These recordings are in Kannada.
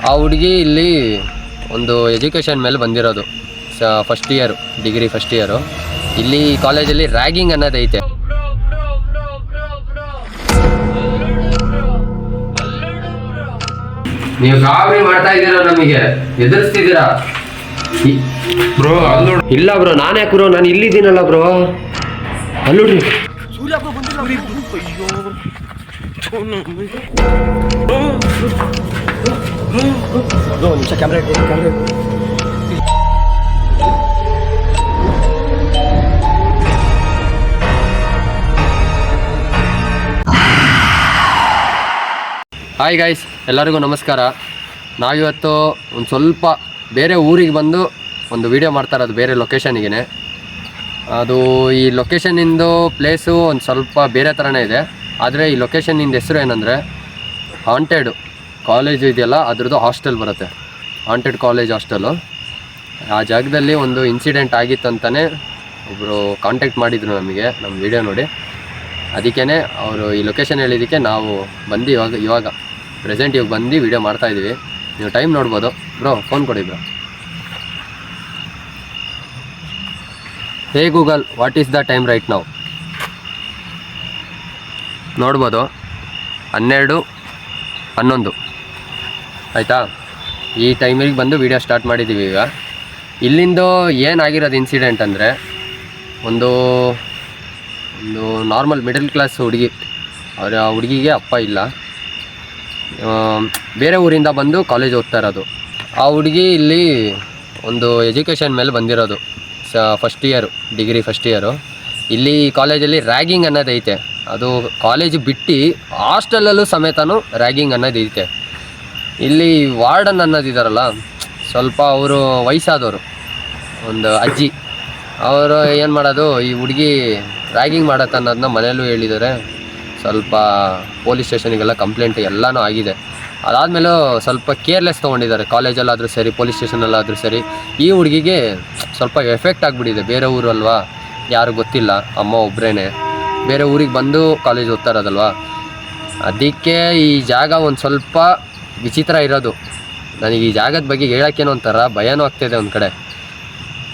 ಆ ಹುಡುಗಿ ಇಲ್ಲಿ ಒಂದು ಎಜುಕೇಷನ್ ಮೇಲೆ ಬಂದಿರೋದು, first year, degree first year. ಇಲ್ಲಿ ಕಾಲೇಜಲ್ಲಿ ರ್ಯಾಗಿಂಗ್ ಅನ್ನೋದೈತೆ. ನೀವು ಗಾಬರಿ ಮಾಡ್ತಾ ಇದ್ದೀರಾ, ನಮಗೆ ಎದುರಿಸ್ತಿದ್ದೀರಾ ಬ್ರೋ. ಇಲ್ಲ ಬ್ರೋ, ನಾನು ಯಾಕೆ ಬ್ರೋ, ನಾನು ಇಲ್ಲಿದ್ದೀನಲ್ಲ ಬ್ರೋ. ಅಲ್ಲೋಡ್ರಿ ನಿಮಿಷ ಕ್ಯಾಮ್ರಾ ಹಾಯ್ ಗಾಯ್ಸ್, ಎಲ್ಲರಿಗೂ ನಮಸ್ಕಾರ. ನಾವಿವತ್ತು ಒಂದು ಸ್ವಲ್ಪ ಬೇರೆ ಊರಿಗೆ ಬಂದು ಒಂದು ವಿಡಿಯೋ ಮಾಡ್ತಾ ಇರೋದು, ಬೇರೆ ಲೊಕೇಶನಿಗೆ. ಅದು ಈ ಲೊಕೇಶನಿಂದು ಪ್ಲೇಸು ಒಂದು ಸ್ವಲ್ಪ ಬೇರೆ ಥರನೇ ಇದೆ. ಆದರೆ ಈ ಲೊಕೇಶನಿಂದ ಹೆಸರು ಏನಂದರೆ ಹಾಂಟೆಡ್ ಕಾಲೇಜು ಇದೆಯಲ್ಲ, ಅದ್ರದ್ದು ಹಾಸ್ಟೆಲ್ ಬರುತ್ತೆ, ಹಾಂಟೆಡ್ ಕಾಲೇಜ್ ಹಾಸ್ಟೆಲು. ಆ ಜಾಗದಲ್ಲಿ ಒಂದು ಇನ್ಸಿಡೆಂಟ್ ಆಗಿತ್ತಂತಲೇ ಒಬ್ಬರು ಕಾಂಟ್ಯಾಕ್ಟ್ ಮಾಡಿದರು ನಮಗೆ, ನಮ್ಮ ವಿಡಿಯೋ ನೋಡಿ. ಅದಕ್ಕೇ ಅವರು ಈ ಲೊಕೇಶನ್ ಹೇಳಿದ್ದಕ್ಕೆ ನಾವು ಬಂದು ಇವಾಗ ಪ್ರೆಸೆಂಟ್ ಇವಾಗ ಬಂದು ವಿಡಿಯೋ ಮಾಡ್ತಾಯಿದ್ದೀವಿ. ನೀವು ಟೈಮ್ ನೋಡ್ಬೋದು ಬ್ರೋ, ಫೋನ್ ಕೊಡಿ bro. Hey Google, what is the time right ನಾವು? ನೋಡ್ಬೋದು 12:11 ಆಯಿತಾ. ಈ ಟೈಮಿಗೆ ಬಂದು ವಿಡಿಯೋ ಸ್ಟಾರ್ಟ್ ಮಾಡಿದ್ದೀವಿ. ಈಗ ಇಲ್ಲಿಂದು ಏನಾಗಿರೋದು ಇನ್ಸಿಡೆಂಟ್ ಅಂದರೆ, ಒಂದು ನಾರ್ಮಲ್ ಮಿಡಲ್ ಕ್ಲಾಸ್ ಹುಡುಗಿ, ಆ ಹುಡುಗಿಗೆ ಅಪ್ಪ ಇಲ್ಲ, ಬೇರೆ ಊರಿಂದ ಬಂದು ಕಾಲೇಜ್ ಓದ್ತಾ ಇರೋದು. ಆ ಹುಡುಗಿ ಇಲ್ಲಿ ಒಂದು ಎಜುಕೇಷನ್ ಮೇಲೆ ಬಂದಿರೋದು, first year, degree first year. ಇಲ್ಲಿ ಕಾಲೇಜಲ್ಲಿ ರ್ಯಾಗಿಂಗ್ ಅನ್ನೋದೈತೆ. ಅದು ಕಾಲೇಜು ಬಿಟ್ಟು ಹಾಸ್ಟೆಲಲ್ಲೂ ಸಮೇತನೂ ರ್ಯಾಗಿಂಗ್ ಅನ್ನೋದೈತೆ. ಇಲ್ಲಿ ವಾರ್ಡನ್ ಅನ್ನೋದಿದ್ದಾರಲ್ಲ, ಸ್ವಲ್ಪ ಅವರು ವಯಸ್ಸಾದವರು, ಒಂದು ಅಜ್ಜಿ, ಅವರು ಏನು ಮಾಡೋದು, ಈ ಹುಡುಗಿ ರ್ಯಾಗಿಂಗ್ ಮಾಡತ್ತೆ ಅನ್ನೋದನ್ನ ಮನೆಯಲ್ಲೂ ಹೇಳಿದ್ದಾರೆ. ಸ್ವಲ್ಪ ಪೊಲೀಸ್ ಸ್ಟೇಷನಿಗೆಲ್ಲ ಕಂಪ್ಲೇಂಟ್ ಎಲ್ಲನೂ ಆಗಿದೆ. ಅದಾದಮೇಲೂ ಸ್ವಲ್ಪ ಕೇರ್ಲೆಸ್ ತೊಗೊಂಡಿದ್ದಾರೆ, ಕಾಲೇಜಲ್ಲಾದರೂ ಸರಿ, ಪೊಲೀಸ್ ಸ್ಟೇಷನಲ್ಲಾದರೂ ಸರಿ. ಈ ಹುಡುಗಿಗೆ ಸ್ವಲ್ಪ ಎಫೆಕ್ಟ್ ಆಗಿಬಿಟ್ಟಿದೆ. ಬೇರೆ ಊರು ಅಲ್ವಾ, ಯಾರು ಗೊತ್ತಿಲ್ಲ, ಅಮ್ಮ ಒಬ್ಬರೇ ಬೇರೆ ಊರಿಗೆ ಬಂದು ಕಾಲೇಜ್ ಓದ್ತಾ ಇರೋದಲ್ವ. ಅದಕ್ಕೆ ಈ ಜಾಗ ಒಂದು ಸ್ವಲ್ಪ ವಿಚಿತ್ರ ಇರೋದು. ನನಗೆ ಈ ಜಾಗದ ಬಗ್ಗೆ ಹೇಳೋಕ್ಕೇನೋ ಒಂಥರ ಭಯನೂ ಆಗ್ತಾಯಿದೆ ಒಂದು ಕಡೆ.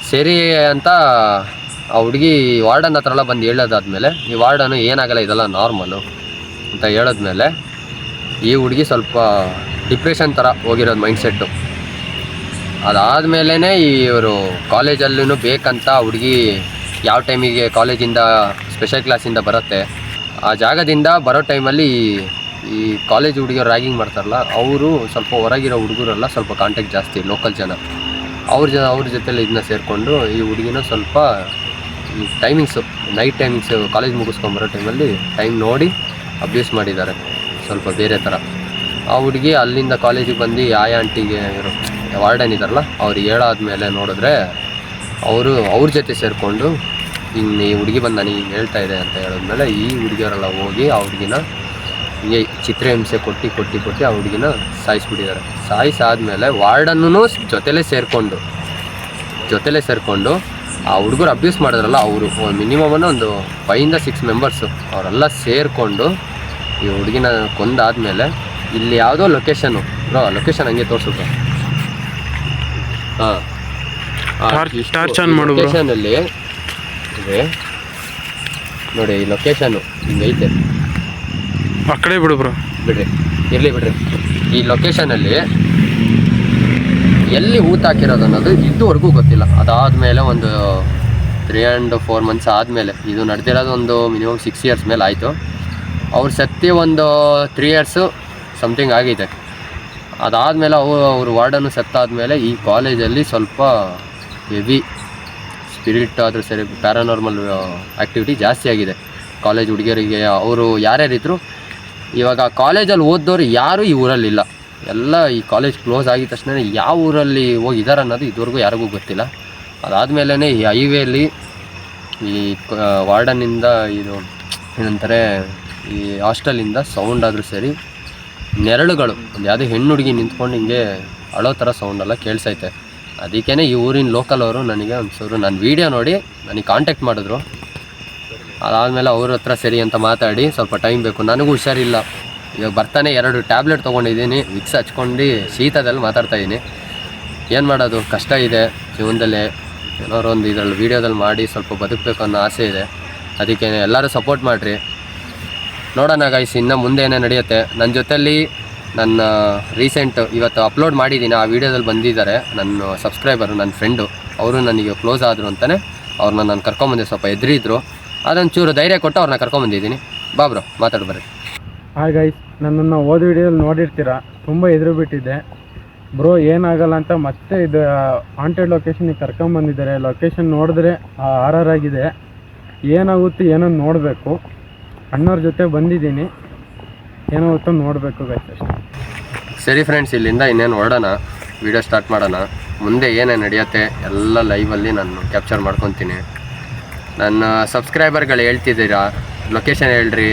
ಸರಿ ಅಂತ ಆ ಹುಡುಗಿ ವಾರ್ಡನ್ ಹತ್ರ ಎಲ್ಲ ಬಂದು ಹೇಳೋದಾದ್ಮೇಲೆ, ಈ ವಾರ್ಡನು ಏನಾಗಲ್ಲ, ಇದೆಲ್ಲ ನಾರ್ಮಲು ಅಂತ ಹೇಳೋದ್ಮೇಲೆ ಈ ಹುಡುಗಿ ಸ್ವಲ್ಪ ಡಿಪ್ರೆಷನ್ ಥರ ಹೋಗಿರೋದು ಮೈಂಡ್ಸೆಟ್ಟು. ಅದಾದಮೇಲೆ ಇವರು ಕಾಲೇಜಲ್ಲೂ ಬೇಕಂತ ಹುಡುಗಿ ಯಾವ ಟೈಮಿಗೆ ಕಾಲೇಜಿಂದ ಸ್ಪೆಷಲ್ ಕ್ಲಾಸಿಂದ ಬರುತ್ತೆ, ಆ ಜಾಗದಿಂದ ಬರೋ ಟೈಮಲ್ಲಿ ಈ ಕಾಲೇಜ್ ಹುಡುಗಿಯರು ರ್ಯಾಗಿಂಗ್ ಮಾಡ್ತಾರಲ್ಲ, ಅವರು ಸ್ವಲ್ಪ ಹೊರಗಿರೋ ಹುಡುಗರೆಲ್ಲ ಸ್ವಲ್ಪ ಕಾಂಟ್ಯಾಕ್ಟ್ ಜಾಸ್ತಿ, ಲೋಕಲ್ ಜನ, ಅವ್ರ ಜೊತೆಲಿ ಇದನ್ನ ಸೇರಿಕೊಂಡು ಈ ಹುಡುಗಿನ ಸ್ವಲ್ಪ ಈ ಟೈಮಿಂಗ್ಸು, ನೈಟ್ ಟೈಮಿಂಗ್ಸು, ಕಾಲೇಜ್ ಮುಗಿಸ್ಕೊಂಬರೋ ಟೈಮಲ್ಲಿ ಟೈಮ್ ನೋಡಿ ಅಬ್ಯೂಸ್ ಮಾಡಿದ್ದಾರೆ, ಸ್ವಲ್ಪ ಬೇರೆ ಥರ. ಆ ಹುಡುಗಿ ಅಲ್ಲಿಂದ ಕಾಲೇಜಿಗೆ ಬಂದು ಆಂಟಿಗೆ ಇವರು ವಾರ್ಡನ್ ಇದ್ದಾರಲ್ಲ, ಅವ್ರಿಗೆ ಹೇಳಾದ್ಮೇಲೆ ನೋಡಿದ್ರೆ ಅವ್ರ ಜೊತೆ ಸೇರಿಕೊಂಡು ಹಿಂಗೆ ಈ ಹುಡುಗಿ ಬಂದು ನನಗೆ ಹಿಂಗೆ ಹೇಳ್ತಾ ಇದೆ ಅಂತ ಹೇಳಿದ್ಮೇಲೆ ಈ ಹುಡುಗಿಯವರೆಲ್ಲ ಹೋಗಿ ಆ ಹುಡುಗಿನ ಹಿಂಗೆ ಚಿತ್ರಹಿಂಸೆ ಕೊಟ್ಟು ಆ ಹುಡುಗಿನ ಸಾಯಿಸ್ಬಿಟ್ಟಿದ್ದಾರೆ. ಸಾಯಿಸಾದ್ಮೇಲೆ ವಾರ್ಡನ್ನೂ ಜೊತೆಲೇ ಸೇರಿಕೊಂಡು ಆ ಹುಡುಗರು ಅಬ್ಯೂಸ್ ಮಾಡಿದ್ರಲ್ಲ, ಅವರು ಮಿನಿಮಮ್ ಒಂದು 5 to 6 ಮೆಂಬರ್ಸು ಅವರೆಲ್ಲ ಸೇರಿಕೊಂಡು ಈ ಹುಡುಗಿನ ಕೊಂದಾದ್ಮೇಲೆ ಇಲ್ಲಿ ಯಾವುದೋ ಲೊಕೇಶನ್ನು ಬ್ರೋ, ಲೊಕೇಶನ್ ಹಂಗೆ ತೋರಿಸಿದ್ರು. ಲೊಕೇಶನಲ್ಲಿ ಇದೆ ನೋಡಿ, ಈ ಲೊಕೇಶನ್ನು ಹಿಂಗೈತೆ. ಆ ಕಡೆ ಬಿಡು ಬ್ರೋ, ಬಿಡ್ರಿ. ಈ ಲೊಕೇಶನಲ್ಲಿ ಎಲ್ಲಿ ಹಾಕಿರೋದು ಅನ್ನೋದು ಇದುವರೆಗೂ ಗೊತ್ತಿಲ್ಲ. ಅದಾದಮೇಲೆ ಒಂದು 3 and 4 months ಆದಮೇಲೆ, ಇದು ನಡೆದಿರೋದು ಒಂದು ಮಿನಿಮಮ್ 6 years ಮೇಲೆ ಆಯಿತು. ಅವ್ರು ಸತ್ತಿ ಒಂದು 3 years ಸಮಥಿಂಗ್ ಆಗಿದೆ. ಅದಾದಮೇಲೆ ಅವರು ವಾರ್ಡನ್ನು ಸತ್ತಾದಮೇಲೆ ಈ ಕಾಲೇಜಲ್ಲಿ ಸ್ವಲ್ಪ ಹೆವಿ ಸ್ಪಿರಿಟ್ ಆದರೂ ಸರಿ, ಪ್ಯಾರಾನಾರ್ಮಲ್ ಆ್ಯಕ್ಟಿವಿಟಿ ಜಾಸ್ತಿ ಆಗಿದೆ ಕಾಲೇಜ್ ಹುಡುಗಿಯರಿಗೆ. ಅವರು ಯಾರ್ಯಾರಿದ್ರು, ಇವಾಗ ಕಾಲೇಜಲ್ಲಿ ಓದ್ದವ್ರು ಯಾರೂ ಈ ಊರಲ್ಲಿಲ್ಲ, ಎಲ್ಲ ಈ ಕಾಲೇಜ್ ಕ್ಲೋಸ್ ಆಗಿದ ತಕ್ಷಣ ಯಾವ ಊರಲ್ಲಿ ಹೋಗಿದ್ದಾರೆ ಅನ್ನೋದು ಇದುವರೆಗೂ ಯಾರಿಗೂ ಗೊತ್ತಿಲ್ಲ. ಅದಾದಮೇಲೆ ಈ ಹೈವೇಲಿ ಈ ವಾರ್ಡನಿಂದ ಇದು ಏನಂತಾರೆ, ಈ ಹಾಸ್ಟೆಲಿಂದ ಸೌಂಡ್ ಆದರೂ ಸರಿ, ನೆರಳುಗಳು, ಒಂದು ಯಾವುದೇ ಹೆಣ್ಣು ಹುಡುಗಿ ನಿಂತ್ಕೊಂಡು ಹಿಂಗೆ ಅಳೋ ಥರ ಸೌಂಡೆಲ್ಲ ಕೇಳಿಸೈತೆ. ಅದಕ್ಕೇ ಈ ಊರಿನ ಲೋಕಲ್ ಅವರು ನನಗೆ ಒಂಚೂರು ನನ್ನ ವೀಡಿಯೋ ನೋಡಿ ನನಗೆ ಕಾಂಟ್ಯಾಕ್ಟ್ ಮಾಡಿದ್ರು. ಅದಾದಮೇಲೆ ಅವ್ರ ಹತ್ರ ಸರಿ ಅಂತ ಮಾತಾಡಿ, ಸ್ವಲ್ಪ ಟೈಮ್ ಬೇಕು, ನನಗೂ ಹುಷಾರಿಲ್ಲ, ಇವಾಗ ಬರ್ತಾನೆ 2 ಟ್ಯಾಬ್ಲೆಟ್ ತೊಗೊಂಡಿದ್ದೀನಿ, ವಿಕ್ಸ್ ಹಚ್ಕೊಂಡು ಶೀತದಲ್ಲಿ ಮಾತಾಡ್ತಾ ಇದ್ದೀನಿ. ಏನು ಮಾಡೋದು, ಕಷ್ಟ ಇದೆ ಜೀವನದಲ್ಲಿ. ಏನಾದ್ರು ಒಂದು ಇದರಲ್ಲಿ ವೀಡಿಯೋದಲ್ಲಿ ಮಾಡಿ ಸ್ವಲ್ಪ ಬದುಕಬೇಕು ಅನ್ನೋ ಆಸೆ ಇದೆ. ಅದಕ್ಕೆ ಎಲ್ಲರೂ ಸಪೋರ್ಟ್ ಮಾಡಿರಿ. ನೋಡೋಣ ಗೈಸ್ ಇನ್ನು ಮುಂದೆ ಏನೇ ನಡೆಯುತ್ತೆ. ನನ್ನ ಜೊತೆಯಲ್ಲಿ ನನ್ನ ರೀಸೆಂಟ್ ಇವತ್ತು ಅಪ್ಲೋಡ್ ಮಾಡಿದ್ದೀನಿ, ಆ ವೀಡಿಯೋದಲ್ಲಿ ಬಂದಿದ್ದಾರೆ ನನ್ನ ಸಬ್ಸ್ಕ್ರೈಬರು, ನನ್ನ ಫ್ರೆಂಡು. ಅವರು ನನಗೆ ಕ್ಲೋಸ್ ಆದರು ಅಂತಲೇ ಅವ್ರನ್ನ ನಾನು ಕರ್ಕೊಂಬಂದೆ. ಸ್ವಲ್ಪ ಎದುರಿದ್ರು, ಅದೊಂದು ಚೂರು ಧೈರ್ಯ ಕೊಟ್ಟು ಅವ್ರನ್ನ ಕರ್ಕೊಂಬಂದಿದ್ದೀನಿ. ಬಾ ಬ್ರೋ ಮಾತಾಡ್ಬರ್ರಿ. ಹಾಯ್ ಗೈಸ್, ನನ್ನನ್ನು ಓದೋ ವಿಡಿಯೋದಲ್ಲಿ ನೋಡಿರ್ತೀರ, ತುಂಬ ಎದುರು ಬಿಟ್ಟಿದ್ದೆ ಬ್ರೋ. ಏನಾಗಲ್ಲ ಅಂತ ಮತ್ತೆ ಇದು ಹಾಂಟೆಡ್ ಲೊಕೇಶನಿಗೆ ಕರ್ಕೊಂಬಂದಿದ್ದಾರೆ. ಲೊಕೇಶನ್ ನೋಡಿದ್ರೆ ಆರ್ ಆಗಿದೆ. ಏನಾಗುತ್ತೆ ಏನೋ ನೋಡಬೇಕು. ಅಣ್ಣವ್ರ ಜೊತೆ ಬಂದಿದ್ದೀನಿ, ಏನಾಗುತ್ತೋ ನೋಡಬೇಕು ಗೈಸ್ ಅಷ್ಟೇ. ಸರಿ ಫ್ರೆಂಡ್ಸ್, ಇಲ್ಲಿಂದ ಇನ್ನೇನು ಹೊರಡೋಣ, ವೀಡಿಯೋ ಸ್ಟಾರ್ಟ್ ಮಾಡೋಣ. ಮುಂದೆ ಏನೇನು ನಡೆಯುತ್ತೆ ಎಲ್ಲ ಲೈವಲ್ಲಿ ನಾನು ಕ್ಯಾಪ್ಚರ್ ಮಾಡ್ಕೊತೀನಿ. ನನ್ನ ಸಬ್ಸ್ಕ್ರೈಬರ್ಗಳು ಹೇಳ್ತಿದ್ದೀರಾ ಲೊಕೇಶನ್ ಹೇಳ್ರಿ,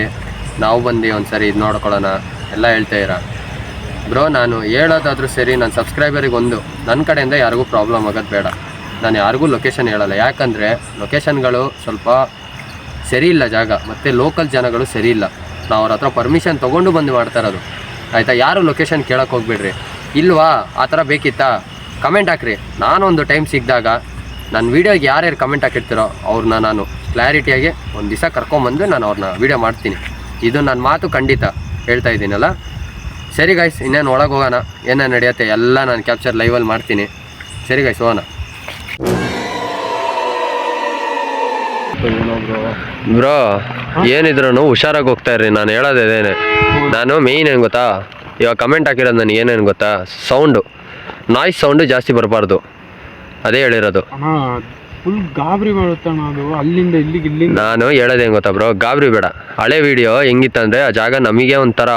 ನಾವು ಬಂದು ಒಂದು ಸರಿ ಇದು ನೋಡ್ಕೊಳ್ಳೋಣ ಎಲ್ಲ ಹೇಳ್ತಾಯಿರ ಬ್ರೋ. ನಾನು ಹೇಳೋದಾದರೂ ಸರಿ, ನನ್ನ ಸಬ್ಸ್ಕ್ರೈಬರಿಗೆ ನನ್ನ ಕಡೆಯಿಂದ ಯಾರಿಗೂ ಪ್ರಾಬ್ಲಮ್ ಆಗೋದು ಬೇಡ. ನಾನು ಯಾರಿಗೂ ಲೊಕೇಶನ್ ಹೇಳಲ್ಲ, ಯಾಕಂದರೆ ಲೊಕೇಶನ್ಗಳು ಸ್ವಲ್ಪ ಸರಿ ಇಲ್ಲ ಜಾಗ, ಮತ್ತು ಲೋಕಲ್ ಜನಗಳು ಸರಿ ಇಲ್ಲ. ನಾವು ಅವ್ರ ಹತ್ರ ಪರ್ಮಿಷನ್ ತೊಗೊಂಡು ಬಂದು ಮಾಡ್ತಾ ಇರೋದು, ಆಯಿತಾ? ಯಾರು ಲೊಕೇಶನ್ ಕೇಳೋಕೆ ಹೋಗ್ಬಿಡ್ರಿ. ಇಲ್ವಾ ಆ ಥರ ಬೇಕಿತ್ತಾ ಕಮೆಂಟ್ ಹಾಕ್ರಿ. ನಾನೊಂದು ಟೈಮ್ ಸಿಕ್ಕಿದಾಗ ನನ್ನ ವೀಡಿಯೋಗೆ ಯಾರ್ಯಾರು ಕಮೆಂಟ್ ಹಾಕಿರ್ತೀರೋ ಅವ್ರನ್ನ ನಾನು ಕ್ಲಾರಿಟಿಯಾಗಿ ಒಂದು ದಿವಸ ಕರ್ಕೊಂಬಂದು ನಾನು ಅವ್ರನ್ನ ವೀಡಿಯೋ ಮಾಡ್ತೀನಿ. ಇದು ನನ್ನ ಮಾತು ಖಂಡಿತ ಹೇಳ್ತಾ ಇದ್ದೀನಲ್ಲ. ಸರಿ ಗೈಸ್, ಇನ್ನೇನು ಒಳಗೆ ಹೋಗೋಣ, ಏನೇನು ನಡೆಯುತ್ತೆ ಎಲ್ಲ ನಾನು ಕ್ಯಾಪ್ಚರ್ ಲೈವಲ್ಲಿ ಮಾಡ್ತೀನಿ. ಸರಿ ಗೈಸ್, ಹೋಗೋಣ. ಬ್ರೋ ಏನಿದ್ರು ಹುಷಾರಾಗಿ ಹೋಗ್ತಾ ಇರ್ರಿ. ನಾನು ಹೇಳೋದೇನೆ, ನಾನು ಮೇಯ್ನ್ ಏನು ಗೊತ್ತಾ, ಇವಾಗ ಕಮೆಂಟ್ ಹಾಕಿರೋದು ನನಗೆ ಏನೇನು ಗೊತ್ತಾ, ನಾಯ್ಸ್ ಸೌಂಡು ಜಾಸ್ತಿ ಬರಬಾರ್ದು, ಅದೇ ಹೇಳಿರೋದು. ಫುಲ್ ಗಾಬರಿ ಮಾಡುತ್ತಣ್ಣ ಅದು, ಅಲ್ಲಿಂದ ಇಲ್ಲಿಗೆ ನಾನು ಹೇಳೋದೇನು ಗೊತ್ತಾ ಬ್ರೋ, ಗಾಬರಿ ಬೇಡ. ಹಳೆ ವೀಡಿಯೋ ಹೆಂಗಿತ್ತಂದರೆ ಆ ಜಾಗ ನಮಗೆ ಒಂಥರ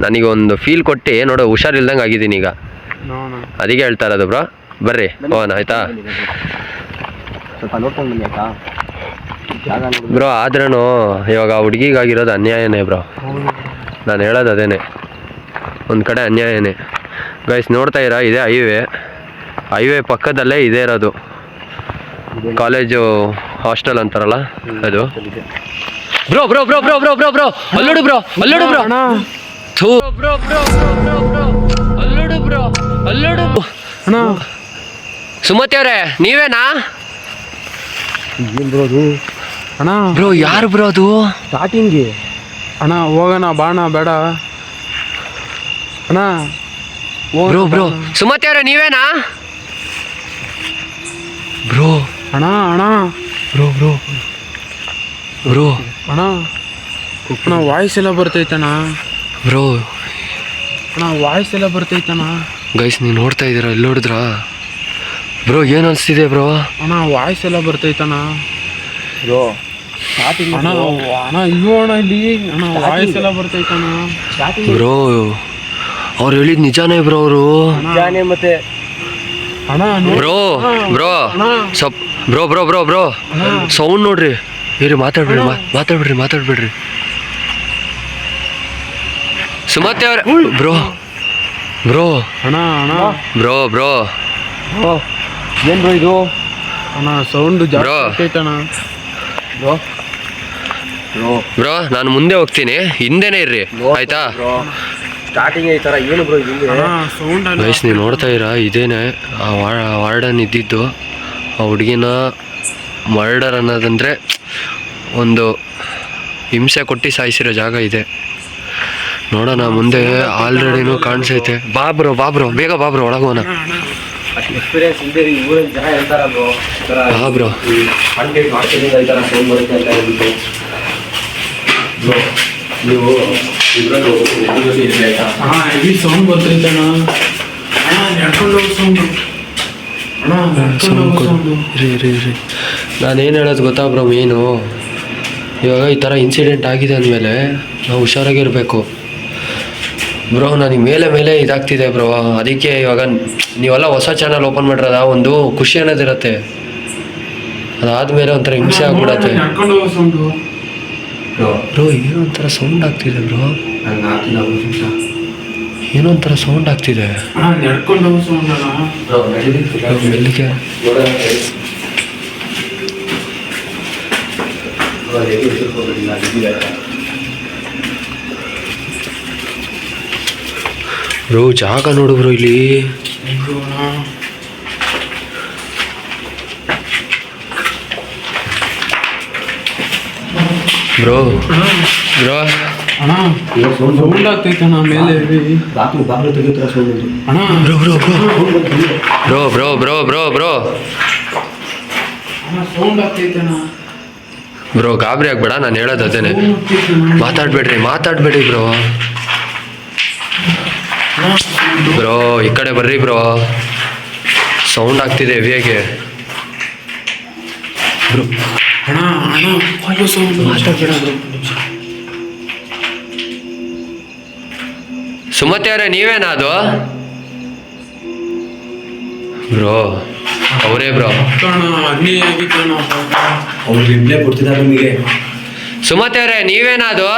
ನನಗೆ ಒಂದು ಫೀಲ್ ಕೊಟ್ಟು ನೋಡು ಹುಷಾರಿಲ್ದಂಗೆ ಆಗಿದ್ದೀನಿ ಈಗ, ಅದಕ್ಕೆ ಹೇಳ್ತಾ ಇರೋದು ಬ್ರೋ. ಬರ್ರಿ ಹೋಗೋಣ ಆಯಿತಾ ಸ್ವಲ್ಪ ನೋಡ್ಕೊಂಡು ಆಯ್ತಾ ಬ್ರೋ. ಆದ್ರೂ ಇವಾಗ ಹುಡುಗಿಗಾಗಿರೋದು ಅನ್ಯಾಯನೇ ಬ್ರೋ, ನಾನು ಹೇಳೋದು ಅದೇನೆ, ಒಂದು ಕಡೆ ಅನ್ಯಾಯನೇ ಗೈಸ್. ನೋಡ್ತಾ ಇರ, ಇದೆ ಹೈವೇ ಪಕ್ಕದಲ್ಲೇ ಇದೆ ಇರೋದು ಕಾಲೇಜು ಹಾಸ್ಟೆಲ್ ಅಂತಾರಲ್ಲ ಅದು. Bro bro bro bro bro bro bro ಅಲ್ಲೋಡು ಬ್ರೋ, ಅಲ್ಲೋಡು ಬ್ರೋ, ಥೂ ಬ್ರೋ ಬ್ರೋ ಬ್ರೋ ಬ್ರೋ ಅಲ್ಲೋಡು ಬ್ರೋ, ಅಲ್ಲೋಡು ಅಣ್ಣ. ಸುಮತಿ ಅವರೇ ನೀವೇನಾ? ಏನು ಬ್ರೋ ಅದು? ಅಣ್ಣ ಬ್ರೋ ಯಾರು ಬ್ರೋ ಅದು? ಸ್ಟಾರ್ಟಿಂಗ್ಗೆ ಅಣ್ಣ ಹೋಗೋಣ ಬಾಣ ಬೇಡ ಅಣ್ಣ. ಬ್ರೋ ಬ್ರೋ ಸುಮತಿ ಅವರೇ ನೀವೇನಾ ಬ್ರೋ? ಅಣ್ಣ ಅಣ್ಣ ಬ್ರೋ ಬ್ರೋ ಬ್ರೋ ಅಣ್ಣ ಅಣ್ಣ ವಾಯ್ಸ್ ಎಲ್ಲ ಬರ್ತೈತಣ್ಣ ಬ್ರೋ. ಅಣ್ಣ ವಾಯ್ಸ್ ಎಲ್ಲ ಬರ್ತೈತಣ್ಣ. ಗೈಸ್ ನೀವು ನೋಡ್ತಾ ಇದ್ದೀರಾ, ಇಲ್ಲಿ ನೋಡಿದ್ರಾ ಬ್ರೋ? ಏನು ಅನಿಸ್ತಿದೆ ಬ್ರೋ? ಅಣ್ಣ ವಾಯ್ಸ್ ಎಲ್ಲ ಬರ್ತೈತಣ್ಣ ಬ್ರೋ. ಅಣ್ಣ ಅಣ್ಣ ಇಲ್ಲೋ ಅಣ್ಣ, ಇಲ್ಲಿ ಅಣ್ಣ ವಾಯ್ಸ್ ಎಲ್ಲ ಬರ್ತೈತಣ್ಣ ಬ್ರೋ. ಅವ್ರು ಹೇಳಿದ್ ನಿಜಾನೇ ಬ್ರೋ? ಅವರು ಮತ್ತೆ ಅಣ್ಣ ಬ್ರೋ ಬ್ರೋ ಸ್ವಲ್ಪ bro bro bro bro sound ನೋಡ್ರಿ. ಇರಿ ಮಾತಾಡ್ಬಿಡ್ರಿ. ಸುಮತಿ ಅವ್ರ ಬ್ರೋ ಬ್ರೋ ಅಣ್ಣ ಅಣ್ಣ ಬ್ರೋ ಬ್ರೋ ಏನು ಬ್ರೋ ಇದು? ಅಣ್ಣ ಸೌಂಡ್ ಜಾಸ್ತಿ ಅಣ್ಣ. ಬ್ರೋ ನಾನು ಮುಂದೆ ಹೋಗ್ತೀನಿ, ಹಿಂದೆನೇ ಇರ್ರಿ ಆಯ್ತಾ? ಸ್ಟಾರ್ಟಿಂಗ್ ಈ ಥರ ಏನು ಬ್ರೋ ಇದು ಸೌಂಡ್? ಗೈಸ್ ನೀವು ನೋಡ್ತಾ ಇರಾ, ಇದೇನೆ ಆ ವಾರ್ಡನ್ ಇದ್ದಿದ್ದು. ಆ ಹುಡುಗಿನ ಮರ್ಡರ್ ಅನ್ನೋದಂದರೆ ಒಂದು ಹಿಂಸೆ ಕೊಟ್ಟು ಸಾಯಿಸಿರೋ ಜಾಗ ಇದೆ. ನೋಡೋಣ ಮುಂದೆ, ಆಲ್ರೆಡಿನೂ ಕಾಣಿಸೈತೆ. ಬಾ ಬ್ರೋ ಬೇಗ ಬಾ ಬ್ರೋ, ಒಳಗೋಣ. ಎಕ್ಸ್ಪೀರಿಯನ್ಸ್ ಇದೆ ಊರಲ್ಲಿ ಜನ ಹೇಳ್ತಾರ ಬ್ರೋ, ಬಾ ಬ್ರೋ. ಕಾಂಟ್ಯಾಕ್ಟ್ ಮಾಡ್ತಿದ್ದ ಈ ಥರ ಸೌಂಡ್ ಬರುತ್ತೆ ಅಂತ ಹೇಳ್ಬಿಟ್ಟು. ನೀವು ಹೆವಿ ಸೌಂಡ್ ಬರ್ತೈತಣ್ಣ. ನಡ್ಕೊಂಡು ಹೋಗೋ ಸೌಂಡು ರೀ ನಾನೇನು ಹೇಳೋದು ಗೊತ್ತಾ ಬ್ರೋ, ಮೇನು ಇವಾಗ ಈ ಥರ ಇನ್ಸಿಡೆಂಟ್ ಆಗಿದೆ ಅಂದಮೇಲೆ ನಾವು ಹುಷಾರಾಗಿರಬೇಕು ಬ್ರೋ. ನನಗೆ ಮೇಲೆ ಇದಾಗ್ತಿದೆ ಬ್ರೋ. ಅದಕ್ಕೆ ಇವಾಗ ನೀವೆಲ್ಲ ಹೊಸ ಚಾನಲ್ ಓಪನ್ ಮಾಡಿರೋದ ಒಂದು ಖುಷಿ ಅನ್ನೋದಿರುತ್ತೆ, ಅದಾದಮೇಲೆ ಒಂಥರ ಹಿಂಸೆ ಆಗ್ಬಿಡತ್ತೆ ಬ್ರೋ. ಏನೋ ಒಂಥರ ಸೌಂಡ್ ಆಗ್ತಿದೆ ಬ್ರೋ, ಏನೋ ಒಂಥರ ಸೌಂಡ್ ಆಗ್ತಿದೆ ಮೆಲ್ಲಿಗೆ. ಬ್ರೋ ಜಾಗ ನೋಡು ಬ್ರೋ ಇಲ್ಲಿ. ಬ್ರೋ ಬ್ರೋ ಅಣ್ಣ ಸೌಂಡ್ ಆಗ್ತೈತೆ ಅಣ್ಣ ಮೇಲೆ ಅಣ್ಣ. Bro bro bro bro bro ಅಣ್ಣ ಸೌಂಡ್ ಆಗ್ತೈತೆ ಅಣ್ಣ. ಬ್ರೋ ಗಾಬರಿ ಆಗ್ಬೇಡ, ನಾನು ಹೇಳೋದು ಅದೇನೆ. ಮಾತಾಡ್ಬೇಡಿ ಬ್ರೋ. ಬ್ರೋ ಈ ಕಡೆ ಬರ್ರಿ ಬ್ರೋ, ಸೌಂಡ್ ಆಗ್ತಿದೆ ಹೆವಿಯಾಗೆ. ಬ್ರೋ ಅಣ್ಣ ಅಯ್ಯೋ ಸೌಂಡ್ ಮಾತಾಡ್ಬೇಡ ಬ್ರೋ. ಸುಮತಿ ಅವರೇ ನೀವೇನಾ ಅದು? ಬ್ರೋ ಅವರೇ ಬ್ರೋ. ಅಗ್ನಿ ಆಗಿತ್ತಣ್ಣ. ಅವ್ರು ರಿಪ್ಲೈ ಕೊಡ್ತಿದ್ದಾರೆ ನಿಮಗೆ. ಸುಮತಿ ಅವರೇ ನೀವೇನಾ ಅದು?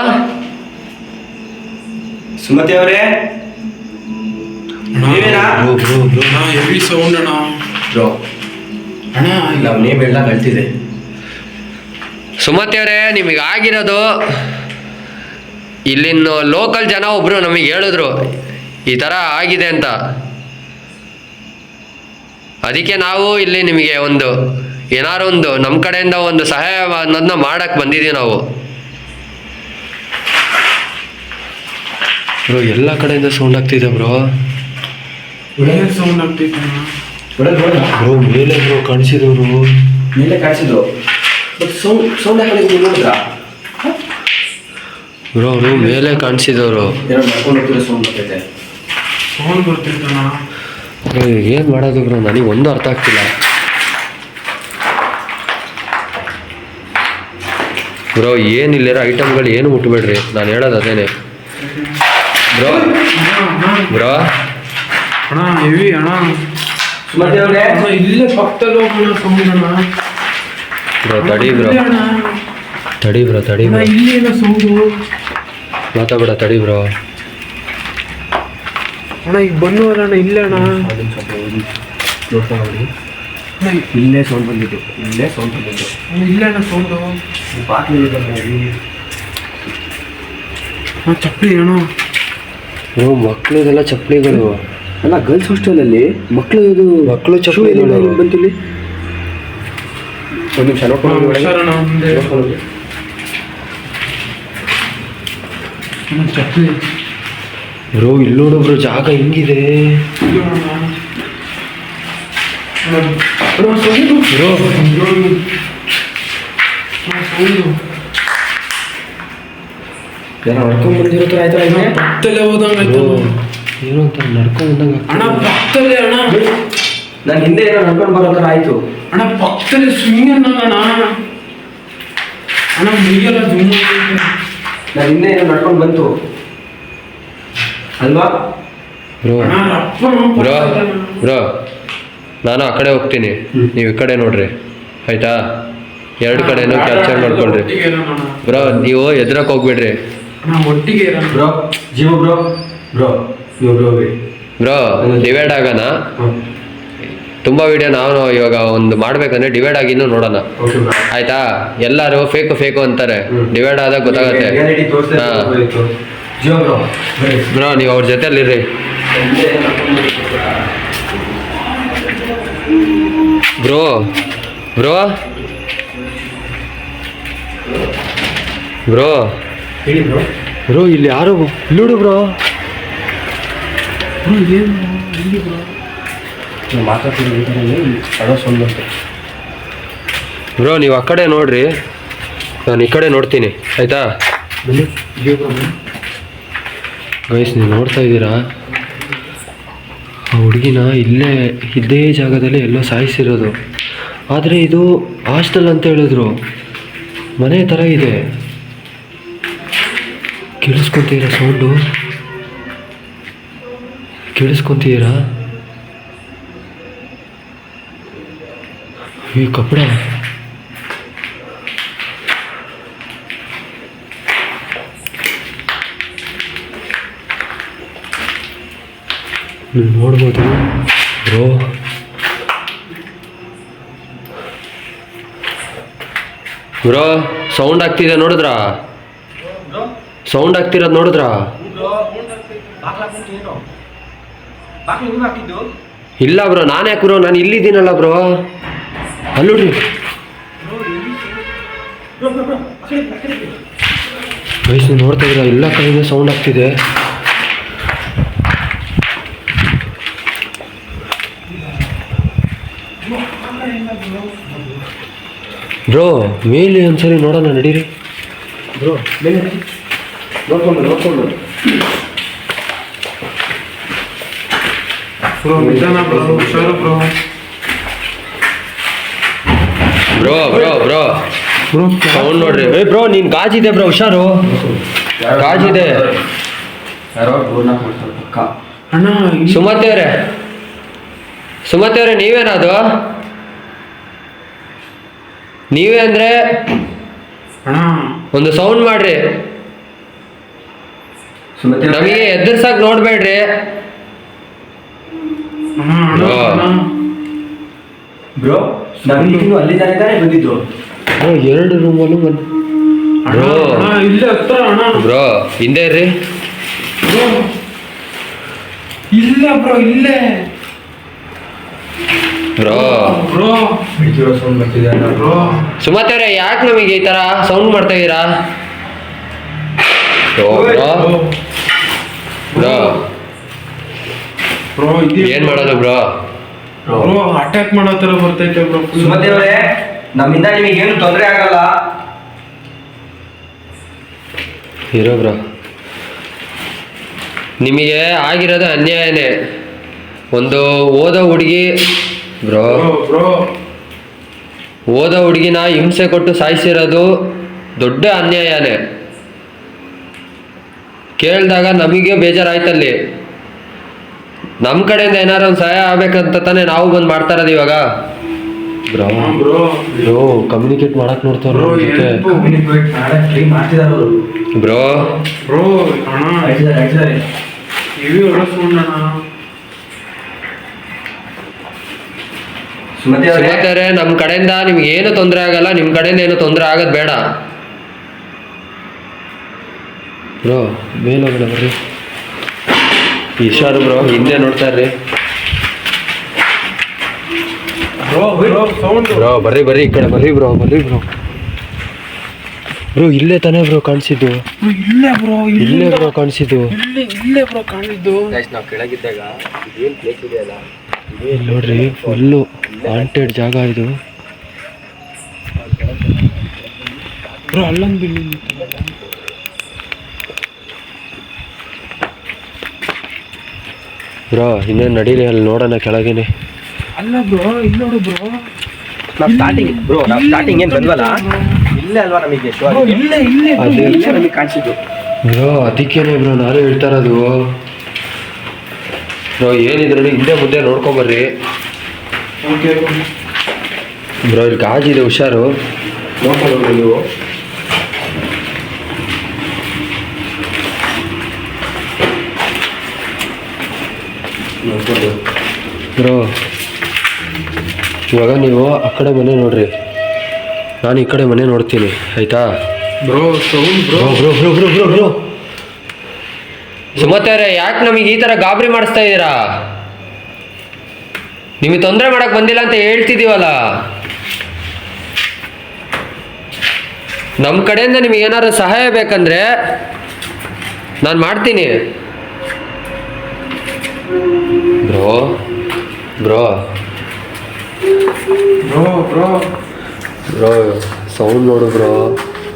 ಸುಮತಿ ಅವರೇ ನೀವೇನಾ? ಬ್ರೋ ಬ್ರೋ ಬ್ರೋ ಅಣ್ಣ ಹೆವಿ ಸೌಂಡ್ ಅಣ್ಣ. ಬ್ರೋ ಅಣ್ಣ ಇಲ್ಲ ನೇಮ್ ಎಲ್ಲ ಕಳ್ತಿದೆ. ಸುಮತಿ ಅವರೇ ನಿಮಗೆ ಆಗಿರೋದು, ಇಲ್ಲಿನ ಲೋಕಲ್ ಜನ ಒಬ್ರು ನಮಗೆ ಹೇಳಿದ್ರು ಈ ಥರ ಆಗಿದೆ ಅಂತ. ಅದಕ್ಕೆ ನಾವು ಇಲ್ಲಿ ನಿಮಗೆ ಒಂದು ಏನಾರು ಒಂದು ನಮ್ಮ ಕಡೆಯಿಂದ ಒಂದು ಸಹಾಯ ಅನ್ನೋದನ್ನ ಮಾಡಕ್ಕೆ ಬಂದಿದ್ದೀವಿ ನಾವು. ಬ್ರೋ ಎಲ್ಲ ಕಡೆಯಿಂದ ಸೌಂಡ್ ಆಗ್ತಿದೆ ಬ್ರೋ. ಏನ್ ಸೌಂಡ್ ಆಗ್ತೈತೆ ಅಣ್ಣ. ಬ್ರೋ ಮೇಲೆ ಬ್ರೋ ಕಾಣಿಸಿದವರು ಮೇಲೆ ಕಾಣಿಸಿದ್ರು. ಬಟ್ ಸೌಂಡ್ ಯಾಕಡೆ ನೀವು ನೋಡಿದ್ರಾ? ಬ್ರೋ ಅವರು ಮೇಲೆ ಕಾಣಿಸಿದವರು. ಏನೋ ನಡ್ಕೊಂಡು ಹೋಗ್ತಿರೋ ಸೌಂಡ್ ಬರ್ತೈತೆ. ಸೌಂಡ್ ಬರ್ತೈತೆ ಅಣ್ಣ. ಏನು ಮಾಡೋದು ಬ್ರೋ, ನನಗೆ ಒಂದು ಅರ್ಥ ಆಗ್ತಿಲ್ಲ. ಬ್ರೋ ಏನಿಲ್ಲರ ಐಟಮ್ಗಳು ಏನು ಮುಟ್ಬೇಡ್ರಿ, ನಾನು ಹೇಳೋದು ಅದೇನೆ. ಬ್ರೋ ಬ್ರೋ ಅಣ್ಣ ಹೆವಿ ಅಣ್ಣ. ಸುಮತಿ ಅವರೇ ಅಣ್ಣ ಇಲ್ಲೇ ಪಕ್ಕದಲ್ಲಿ ಹೋಗೋಣ ಸೌಂಡ್ ಅಣ್ಣ. ಬ್ರೋ ತಡಿ ಬ್ರೋ, ಇಲ್ಲೇ ಅಣ್ಣ. ತಡಿ ಬ್ರೋ ತಡಿ ಅಣ್ಣ ಬ್ರೋ, ಇಲ್ಲೇನ ಸೌಂಡು. ಮಾತಾಡ್ಬೇಡ ತಡಿ ಬ್ರೋ. ಅಣ್ಣ ಈಗ ಬಂದು ಅಣ್ಣ ಇಲ್ಲೇ ಅಣ್ಣ. ನೋಡ್ಕೊಂಡು ನೋಡಿ. ಅಣ್ಣ ಇಲ್ಲೇ ಸೌಂಡ್ ಬಂದಿದ್ದು. ಇಲ್ಲೇ ಸೌಂಡ್ ಬಂದಿದ್ದು. ಅಣ್ಣ ಇಲ್ಲೇ ಅಣ್ಣ ಸೌಂಡು. ಬಾಕ್ಲಿದೆ ನೋಡಿ. ಅಣ್ಣ ಚಪ್ಪಲಿ ಅಣ್ಣ. ಬ್ರೋ ಮಕ್ಕಳದೆಲ್ಲ ಚಪ್ಪಲಿಗಳು. ಅಲ್ಲ ಗರ್ಲ್ಸ್ ಹಾಸ್ಟೆಲಲ್ಲಿ ಮಕ್ಕಳು ಚಪ್ಪಲಿ ಬಂತಿಲ್ಲಿ. ಒಂದು ನಿಮಿಷ ನೋಡ್ಕೊಂಡು ಹೋಗಿ ಒಳಗೆ. ಹುಷಾರಣ್ಣ ಮುಂದೆ. ನೋಡ್ಕೊಂಡು ಹೋಗಿ. ಅಣ್ಣ ಚಪ್ಪಲಿ. ಬ್ರೋ ಇಲ್ಲಿ ನೋಡು ಬ್ರೋ ಜಾಗ ಹಿಂಗಿದೆ. ಇದು ಅಣ್ಣ. ಅಣ್ಣ ಸೌಂಡು. ಬ್ರೋ ಅಣ್ಣ ಸೌಂಡು. ಏನೋ ನಡ್ಕೊಂಡು ಬಂದಿರೋ ಥರ ಆಯ್ತಲ್ಲ ಅಣ್ಣ ಇಲ್ಲಿ. ಪಕ್ಕದಲ್ಲೇ ಹೋದಂಗೆ ಆಯ್ತು ಬ್ರೋ ಅಣ್ಣ. ಏನೋ ಅಂತ ನಡ್ಕೊಂಡು ಬಂದಂಗೆ ಅಣ್ಣ ಪಕ್ಕದಲ್ಲೇ ಅಣ್ಣ. ನಾನು ಹಿಂದೆ ಏನೋ ನಡ್ಕೊಂಡು ಬರೋ ಥರ ಆಯ್ತು. ಅಣ್ಣ ಪಕ್ಕದಲ್ಲಿ ಸ್ವಿಂಗ್ ಅಣ್ಣ. ಅಣ್ಣ ಮುಗಿಯಲ್ಲ ಜುಮ್. ನಾನು ಹಿಂದೆ ಏನೋ ನಡ್ಕೊಂಡು ಬಂತು ಅಲ್ವಾ? ಬ್ರೋ ಅಣ್ಣ ರಪ್ಪ ಬ್ರೋ ಬ್ರೋ ನಾನು ಆ ಕಡೆ ಹೋಗ್ತೀನಿ, ನೀವು ಈ ಕಡೆ ನೋಡ್ರಿ ಆಯ್ತಾ? ಎರಡು ಕಡೆನೂ ಕ್ಯಾಪ್ಚರ್ ಮಾಡ್ಕೊಳ್ರಿ ಬ್ರೋ. ನೀವು ಎದ್ರಕ್ಕೆ ಹೋಗ್ಬಿಡ್ರಿ ಒಟ್ಟಿಗೆ ಬ್ರೋ. ಜೀವ ಬ್ರೋ. ಬ್ರೋ ನೀವು ಬ್ರೋ ಹೋಗಿ. ಬ್ರೋ ಡಿವೈಡ್ ಆಗೋಣ. ತುಂಬ ವಿಡಿಯೋ ನಾವು ಇವಾಗ ಒಂದು ಮಾಡ್ಬೇಕಂದ್ರೆ ಡಿವೈಡ್ ಆಗಿನೂ ನೋಡೋಣ ಓಕೆ ಬ್ರೋ. ಆಯ್ತಾ? ಎಲ್ಲರೂ ಫೇಕು ಅಂತಾರೆ, ಡಿವೈಡ್ ಆದಾಗ ಗೊತ್ತಾಗತ್ತೆ. ರಿಯಾಲಿಟಿ ತೋರಿಸ್ತಾ ಹಾಂ ಇತ್ತು. ಜೀವ ಬ್ರೋ ಬನ್ನಿ. ಬ್ರೋ ನೀವು ಅವ್ರ ಜೊತೆಲಿರ್ರಿ. ಬ್ರೋ ಬ್ರೋ ಬ್ರೋ ಹೇಳಿ ಬ್ರೋ. ಬ್ರೋ ಇಲ್ಲಿ ಯಾರು ನೋಡು ಬ್ರೋ. ನಾವು ಮಾತಾಡ್ತಿರೋ ಅಡೋ ಸೌಂಡ್ ಬಂತು. ಬ್ರೋ ನೀವು ಆ ಕಡೆ ನೋಡ್ರಿ, ನಾನು ಈ ಕಡೆ ನೋಡ್ತೀನಿ ಆಯ್ತಾ? ಬನ್ನಿ ಜೀವ ಬ್ರೋ ಬನ್ನಿ. ಗೈಸ್ ನೀವು ನೋಡ್ತಾ ಇದ್ದೀರಾ, ಆ ಹುಡುಗಿನ ಇದೇ ಜಾಗದಲ್ಲಿ ಎಲ್ಲೋ ಸಾಯಿಸಿರೋದು. ಆದರೆ ಇದು ಹಾಸ್ಟೆಲ್ ಅಂತ ಹೇಳಿದ್ರು, ಮನೆ ಥರ ಇದೆ. ಕೇಳಿಸ್ಕೊತೀರಾ ಸೌಂಡು? ಕೇಳಿಸ್ಕೊತೀರಾ? ಈ ಕಪಡ ನೀವು ನೋಡ್ಬೋದು ಬ್ರೋ. ಬ್ರೋ ಸೌಂಡ್ ಆಗ್ತಿದೆ ನೋಡಿದ್ರಾ? ಸೌಂಡ್ ಆಗ್ತಿರೋದು ನೋಡಿದ್ರಾ? ಬಾಕ್ಲು ನೀವು ಹಾಕಿದ್ದು? ಇಲ್ಲ ಬ್ರೋ, ನಾನು ಯಾಕೆ ಬ್ರೋ, ನಾನು ಇಲ್ಲಿದ್ದೀನಲ್ಲ ಬ್ರೋ. ಅಲ್ಲೋಡ್ರಿ ವಯಸ್ಸು ನೋಡ್ತಾ ಇದ್ದೀರಾ, ಎಲ್ಲ ಕಡೆಯಿಂದ ಸೌಂಡ್ ಆಗ್ತಿದೆ. ಬ್ರೋ ಮೇಲೆ ಒಂದ್ಸರಿ ನೋಡೋಣ, ನಡೀರಿ ಬ್ರೋ ಮೇಲೆ ನೋಡ್ಕೊಂಡು ಬ್ರೋ ನಿಧಾನ ಬ್ರೋ, ಹುಷಾರು bro. Bro bro bro bro sound ನೋಡ್ರಿ. ಏ ಬ್ರೋ, ನೀನ್ ಗಾಜಿದೆ ಬ್ರೋ, ಹುಷಾರು, ಗಾಜಿದೆ. ಯಾರೋ ಬೋರ್ನ ಕೊಡ್ತಾರೆ ಪಕ್ಕ. ಅಣ್ಣ ಸುಮತಿ ಅವರೇ, ಸುಮತಿ ಅವರೇ, ನೀವೇನದು? ನೀವೇ ಅಂದ್ರೆ ಅಣ್ಣ ಒಂದು ಸೌಂಡ್ ಮಾಡ್ರಿ, ಸುಮತಿ ನಮಗೆ ಎದುರ್ಸಕ್ ನೋಡ್ಬೇಡ್ರಿ. ಅಣ್ಣ ಅಣ್ಣ ಅಣ್ಣ ಬ್ರೋ ನಮ್ಗೆ ಅಲ್ಲಿದ್ದಾನೆ ತಾನೇ ಬಂದಿದ್ದು. ಬ್ರೋ 2 ರೂಮಲ್ಲೂ ಬಂದು ಅಣ್ಣ ಅಣ್ಣ ಇಲ್ಲೇ ಹತ್ರ ಅಣ್ಣ. ಬ್ರೋ ಹಿಂದೆ ಇರ್ರಿ. ಬ್ರೋ ಇಲ್ಲ ಬ್ರೋ, ಇಲ್ಲೇ ಬ್ರೋ ಬ್ರೋ ಬಿಡ್ತಿರೋ ಸೌಂಡ್ ಬರ್ತಿದೆ ಅಣ್ಣ. ಬ್ರೋ ಸುಮತಿ ಅವರೇ, ಯಾಕೆ ನಮಗೆ ಈ ತರ ಸೌಂಡ್ ಮಾಡ್ತಾ ಇದೀರಾ? ಬ್ರೋ ಬ್ರೋ ಬ್ರೋ ಇದೆ ಏನ್ ಮಾಡೋದು ಬ್ರೋ? ಬ್ರೋ ಅಟ್ಯಾಕ್ ಮಾಡೋ ತರ ಬರ್ತೈತೆ ಬ್ರೋ. ಸುಮತಿ ಅವರೇ, ನಮ್ಮಿಂದ ನಿಮಗೇನು ತೊಂದರೆ ಆಗಲ್ಲ. ಇರೋ ಬ್ರೋ, ನಿಮಗೆ ಆಗಿರೋದು ಅನ್ಯಾಯನೇ. ಒಂದು ಓದೋ ಹುಡುಗಿ ಬ್ರೋ, ಬ್ರೋ ಓದೋ ಹುಡುಗಿನ ಹಿಂಸೆ ಕೊಟ್ಟು ಸಾಯಿಸಿರೋದು ದೊಡ್ಡ ಅನ್ಯಾಯನೇ. ಕೇಳಿದಾಗ ನಮಗೆ ಬೇಜಾರಾಯ್ತಲ್ಲಿ. ನಮ್ಮ ಕಡೆಯಿಂದ ಏನಾರು ಒಂದು ಸಹಾಯ ಆಗ್ಬೇಕಂತ ತಾನೇ ನಾವು ಬಂದು ಮಾಡ್ತಾ ಇರೋದು ಇವಾಗ. ಬ್ರೋ ಬ್ರೋ ಬ್ರೋ ಕಮ್ಯುನಿಕೇಟ್ ಮಾಡಕ್ ನೋಡ್ತಾರ ಬ್ರೋ ಕಮ್ಯುನಿಕೇಟ್ ಮಾಡಕ್ಕೆ ಟ್ರೈ ಮಾಡ್ತಿದ್ದಾರೆ ಅವರು. ಬ್ರೋ. ಬ್ರೋ ಅಣ್ಣ ಆಯ್ತಿದ್ದಾರೆ. ಇವಿ ಹೊರಸ್ಕೊಂಡಣ್ಣ. ಸುಮತಿ ಅವರೇ, ಸುಮತಿಯವರೇ, ನಮ್ಮ ಕಡೆಯಿಂದ ನಿಮ್ಗೆ ಏನು ತೊಂದರೆ ಆಗಲ್ಲ, ನಿಮ್ಮ ಕಡೆಯಿಂದ ಏನು ತೊಂದರೆ ಆಗೋದು ಬೇಡ. ಬ್ರೋ ಮೇಲೋಗಣ ಬರ್ರಿ. ಹುಷಾರು ಬ್ರೋ, ಹಿಂದೆ ನೋಡ್ತಾ ಇರ್ರಿ. ಬ್ರೋ ಬ್ರೋ ಸೌಂಡ್ ಬ್ರೋ ಬರ್ರಿ ಬರ್ರಿ, ಈ ಕಡೆ ಬರ್ರಿ ಬ್ರೋ, ಬರ್ರಿ ಬ್ರೋ. ಬ್ರೋ ಇಲ್ಲೇ ತಾನೇ ಬ್ರೋ ಕಾಣಿಸಿದ್ದು? ಇಲ್ಲೇ ಬ್ರೋ, ಇಲ್ಲೇ ಬ್ರೋ ಕಾಣಿಸಿದ್ದು. ಇಲ್ಲೇ ಬ್ರೋ ಕಾಣಿದ್ದು. ನಾವು ಕೆಳಗಿದ್ದಾಗ ಇದೇನು ಪ್ಲೇಸ್ ಇದೆಯಲ್ಲ, ಇಲ್ಲಿ ನೋಡ್ರಿ, ಫುಲ್ಲು ಹಾಂಟೆಡ್ ಜಾಗ ಇದು. ಬ್ರೋ ಅಲ್ಲೊಂದು ಬಿಲ್ಡಿಂಗ್ ಬ್ರೋ ಇನ್ನೇನು ನಡೀರಿ, ಅಲ್ಲಿ ನೋಡೋಣ ಕೆಳಗೇನೆ. ಅಲ್ಲ ಬ್ರೋ, ಇಲ್ಲಿ ನೋಡು ಬ್ರೋ. ನಾವು ಸ್ಟಾರ್ಟಿಂಗ್ ಏನು ಬಂದ್ವಲ್ಲ, ಇಲ್ಲೇ ಅಲ್ವಾ ನಮಗೆ ಶೋ ಬ್ರೋ ಇಲ್ಲೇ ಇಲ್ಲೇ ಬ್ರೋ, ಅದೇ ಇಲ್ಲೇ ನಮಗೆ ಕಾಣಿಸಿದ್ದು. ಬ್ರೋ ಅದಕ್ಕೇನೆ ಬ್ರೋ ನಾನು ಹೇಳ್ತಾ ಇರೋದು. ಬ್ರೋ ಏನಿದ್ರು ಹಿಂದೆ ಮುಂದೆ ನೋಡ್ಕೊಂಬರ್ರಿ. ಓಕೆ ಬ್ರೋ ಇಲ್ಲಿ ಗಾಜಿದೆ, ಹುಷಾರು. ನೋಡ್ಕೊಂಡು ನೀವು. ನೋಡ್ಕೊಂಡು ಬ್ರೋ ಇವಾಗ ನೀವು ಆ ಕಡೆ ಮನೆ ನೋಡ್ರಿ, ನಾನು ಈ ಕಡೆ ಮನೆ ನೋಡ್ತೀನಿ, ಆಯ್ತಾ? Bro sound bro. Bro bro bro bro bro Sumathi ಅವರೇ, ಯಾಕೆ ನಮಗೆ ಈ ಥರ ಗಾಬರಿ ಮಾಡಿಸ್ತಾ ಇದ್ದೀರಾ? ನಿಮಗೆ ತೊಂದರೆ ಮಾಡಕ್ ಬಂದಿಲ್ಲ ಅಂತ ಹೇಳ್ತಿದ್ದೀವಲ್ಲ. ನಮ್ಮ ಕಡೆಯಿಂದ ನಿಮಗೆ ಏನಾದ್ರು ಸಹಾಯ ಬೇಕಂದ್ರೆ ನಾನು ಮಾಡ್ತೀನಿ. Bro bro bro bro bro sound ನೋಡು ಬ್ರೋ.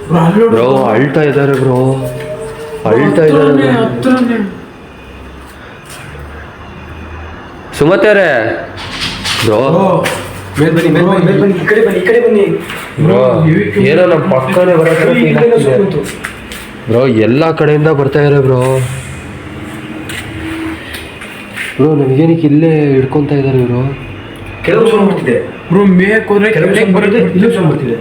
ಬ್ರೋ ಅಲ್ಲಿ ಬ್ರೋ ಅಳ್ತಾ ಇದ್ದಾರೆ ಬ್ರೋ, ಅಳ್ತಾ ಇದ್ದಾರೆ. ಹತ್ರನೇ. ಸುಮತಿ ಅವರೇ, ಬ್ರೋ ಮೇಲ್ ಬನ್ನಿ, ಮೇಲ್ ಬನ್ನಿ, ಮೇಲ್ ಬನ್ನಿ, ಈ ಕಡೆ ಬನ್ನಿ, ಈ ಕಡೆ ಬನ್ನಿ. ಬ್ರೋ ಏನೋ ನಮ್ಮ ಪಕ್ಕನೇ ಬರೋದು ಬ್ರೋ, ಎಲ್ಲ ಕಡೆಯಿಂದ ಬರ್ತಾ ಇದ್ದಾರೆ ಬ್ರೋ. ಬ್ರೋ ನನಗೇನಕ್ಕೆ ಇಲ್ಲೇ ಹಿಡ್ಕೊತಾ ಇದ್ದಾರೆ ಇವರು? ಕೆಲವು ಸೌಂಡ್ ಬರ್ತಿದೆ ಬ್ರೋ ಮೇಕ್ ಹೋದ್ರೆ ಕೆಲವು ಸೌಂಡ್ ಬರುತ್ತೆ, ಇಲ್ಲೂ ಸೌಂಡ್ ಬರ್ತಿದೆ.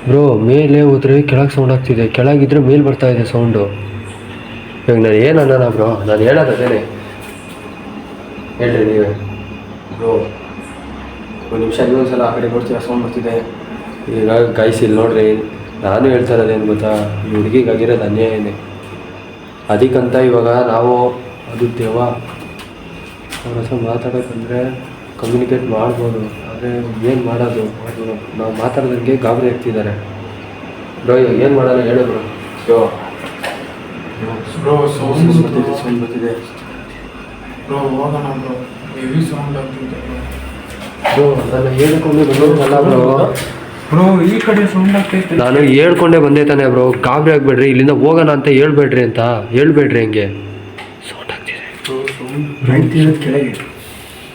ಬ್ರೋ ಮೇಲೆ ಹೋದ್ರೆ ಕೆಳಗೆ ಸೌಂಡ್ ಆಗ್ತಿದೆ, ಕೆಳಗಿದ್ರೆ ಮೇಲೆ ಬರ್ತಾ ಇದೆ ಸೌಂಡು. ಇವಾಗ ನಾನು ಏನು ಅನ್ನೋಣ ಬ್ರೋ? ನಾನು ಹೇಳೋದೇನೆ, ಹೇಳ್ರಿ ನೀವೇ. ಬ್ರೋ ಒಂದು ನಿಮಿಷ ಇನ್ನೊಂದ್ಸಲ ಆ ಕಡೆ ನೋಡ್ತೀರಾ, ಸೌಂಡ್ ಬರ್ತಿದೆ. ಈಗ ಗೈಸ್ ಇಲ್ಲಿ ನೋಡ್ರಿ, ನಾನು ಹೇಳ್ತಾ ಇರೋದೇನು ಗೊತ್ತಾ, ಈ ಹುಡುಗಿಗಾಗಿರೋದು ಅನ್ಯಾಯನೇ. ಅದಕ್ಕಂತ ಇವಾಗ ನಾವು ಅದು ದೆವ್ವ ಅವ್ರ ಹತ್ರ ಮಾತಾಡೋಕ್ಕಂದರೆ ಕಮ್ಯುನಿಕೇಟ್ ಮಾಡ್ಬೋದು, ಆದರೆ ಏನು ಮಾಡೋದು ಅದು ನಾವು ಮಾತಾಡೋದಕ್ಕೆ ಗಾಬರಿ ಆಗ್ತಿದ್ದಾರೆ. ಬ್ರೋ ಇವಾಗ ಏನು ಮಾಡೋಣ ಹೇಳು ಬ್ರೋ. ಬ್ರೋ ಸೌಂಡ್ ಸೌಂಡ್ ಬರ್ತಿದೆ. ಬ್ರೋ ಹೋಗೋಣ ಬ್ರೋ, ಹೆವಿ ಸೌಂಡ್ ಆಗ್ತಿದೆ ಬ್ರೋ ನಾನು ಹೇಳ್ಕೊಂಡೆ ಬಂದಲ್ಲ ಬ್ರೋ. ಬ್ರೋ ಈ ಕಡೆ ಸೌಂಡ್ ಆಗ್ತೈತೆ. ನಾನು ಹೇಳ್ಕೊಂಡೇ ಬಂದೆ ತಾನೆ ಬ್ರೋ, ಗಾಬರಿ ಆಗ್ಬೇಡ್ರಿ, ಇಲ್ಲಿಂದ ಹೋಗೋಣ ಅಂತ ಹೇಳ್ಬೇಡ್ರಿ ಹಂಗೆ. ಸೌಂಡ್ ಆಗ್ತಿದೆ ಬರ್ತಿರೋದು ಕೆಳಗೆ,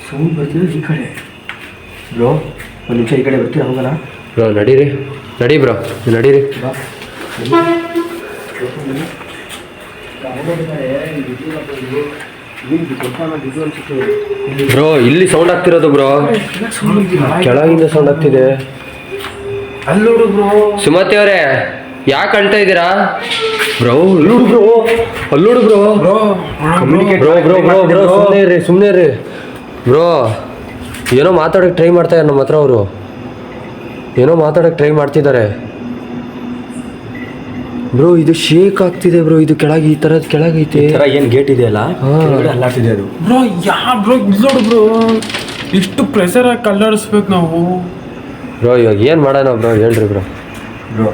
ಸೌಂಡ್ ಬರ್ತಿರೋದು ಈ ಕಡೆ. ಬ್ರೋ ಒಂದು ನಿಮಿಷ ಈ ಕಡೆ ಬರ್ತೀರಾ, ಹೋಗೋಣ ಬ್ರೋ. ನಡಿ ಬ್ರೋ, ನಡೀರಿ. ಬ್ರೋ ಇಲ್ಲಿ ಸೌಂಡ್ ಆಗ್ತಿರೋದು ಬ್ರೋ, ಕೆಳಗಿಂದ ಸೌಂಡ್ ಆಗ್ತಿದೆ. ಅಲ್ಲೋಡು ಬ್ರೋ. ಸುಮತಿ ಅವರೇ ಯಾಕೆ ಅಳ್ತಾ ಇದ್ದೀರಾ ಬ್ರೋ? ಅಲ್ಲೋಡು ಬ್ರೋ. ಬ್ರೋ ಸುಮ್ಮನೆ ರೀ ಬ್ರೋ. ಏನೋ ಮಾತಾಡೋಕ್ಕೆ ಟ್ರೈ ಮಾಡ್ತಾರೆ ನಮ್ಮ ಹತ್ರ ಅವರು, ಏನೋ ಮಾತಾಡೋಕ್ಕೆ ಟ್ರೈ ಮಾಡ್ತಿದ್ದಾರೆ ಬ್ರೋ. ಇದು ಶೇಕ್ ಆಗ್ತಿದೆ ಬ್ರೋ, ಇದು ಕೆಳಗೆ ಈ ಥರದ್ದು ಕೆಳಗೈತೆ. ಏನು ಗೇಟ್ ಇದೆಯಲ್ಲ ಅಲ್ಲಾಡ್ತಿದೆ ಅದು. ಬ್ರೋ ಬ್ರೋ ಇಲ್ಲೋಡು ಬ್ರೋ, ಇಷ್ಟು ಪ್ರೆಷರ್ ಆಗಿ ಕಲ್ಲಾಡಿಸ್ಬೇಕು ನಾವು. ಬ್ರೋ ಇವಾಗ ಏನು ಮಾಡೋಣ ಬ್ರೋ, ಹೇಳ್ರಿ ಬ್ರೋ. ಬ್ರೋ